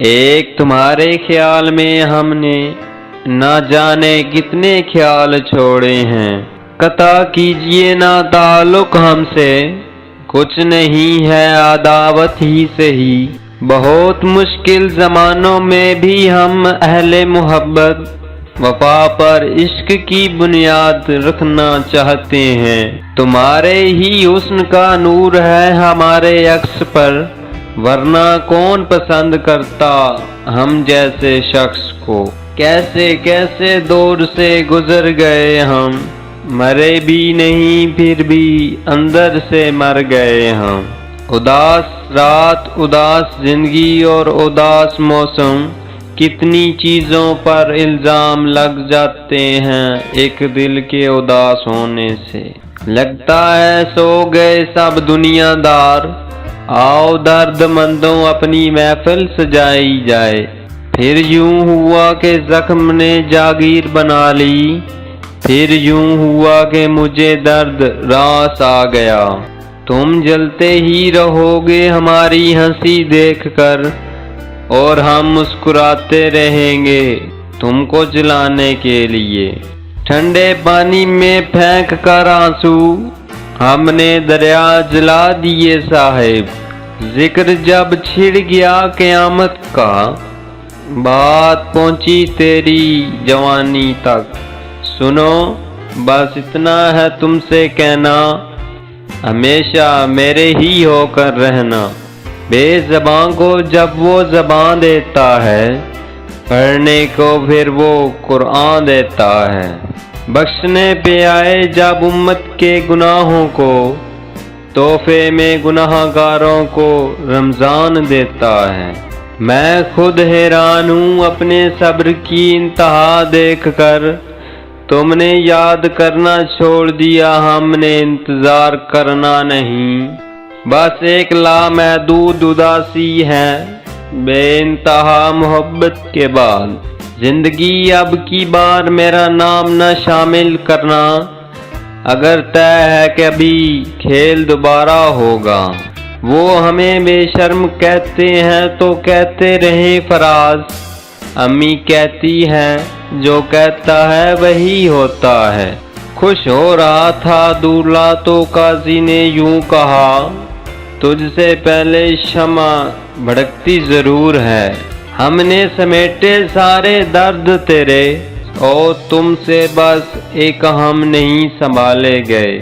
ایک تمہارے خیال میں ہم نے نہ جانے کتنے خیال چھوڑے ہیں۔ قطع کیجئے نہ تعلق ہم سے، کچھ نہیں ہے عداوت ہی سے ہی۔ بہت مشکل زمانوں میں بھی ہم اہل محبت وفا پر عشق کی بنیاد رکھنا چاہتے ہیں۔ تمہارے ہی حسن کا نور ہے ہمارے عکس پر، ورنہ کون پسند کرتا ہم جیسے شخص کو۔ کیسے کیسے دور سے گزر گئے ہم، مرے بھی نہیں پھر بھی اندر سے مر گئے ہم۔ اداس رات، اداس زندگی اور اداس موسم، کتنی چیزوں پر الزام لگ جاتے ہیں ایک دل کے اداس ہونے سے۔ لگتا ہے سو گئے سب دنیا دار، آؤ درد مندوں اپنی محفل سجائی جائے۔ پھر یوں ہوا کہ زخم نے جاگیر بنا لی، پھر یوں ہوا کہ مجھے درد راس آ گیا۔ تم جلتے ہی رہو گے ہماری ہنسی دیکھ کر، اور ہم مسکراتے رہیں گے تم کو جلانے کے لیے۔ ٹھنڈے پانی میں پھینک کر آنسو ہم نے دریا جلا دیے صاحب۔ ذکر جب چھڑ گیا قیامت کا، بات پہنچی تیری جوانی تک۔ سنو بس اتنا ہے تم سے کہنا، ہمیشہ میرے ہی ہو کر رہنا۔ بے زبان کو جب وہ زبان دیتا ہے، پڑھنے کو پھر وہ قرآن دیتا ہے۔ بخشنے پہ آئے جب امت کے گناہوں کو، تحفے میں گناہ گاروں کو رمضان دیتا ہے۔ میں خود حیران ہوں اپنے صبر کی انتہا دیکھ کر، تم نے یاد کرنا چھوڑ دیا، ہم نے انتظار کرنا نہیں۔ بس ایک لامحدود اداسی ہے بے انتہا محبت کے بعد۔ زندگی اب کی بار میرا نام نہ شامل کرنا، اگر طے ہے کہ ابھی کھیل دوبارہ ہوگا۔ وہ ہمیں بے شرم کہتے ہیں تو کہتے رہیں فراز، امی کہتی ہیں جو کہتا ہے وہی ہوتا ہے۔ خوش ہو رہا تھا دولہا تو قاضی نے یوں کہا، تجھ سے پہلے شمع بھڑکتی ضرور ہے۔ ہم نے سمیٹے سارے درد تیرے، اور تم سے بس ایک ہم نہیں سنبھالے گئے۔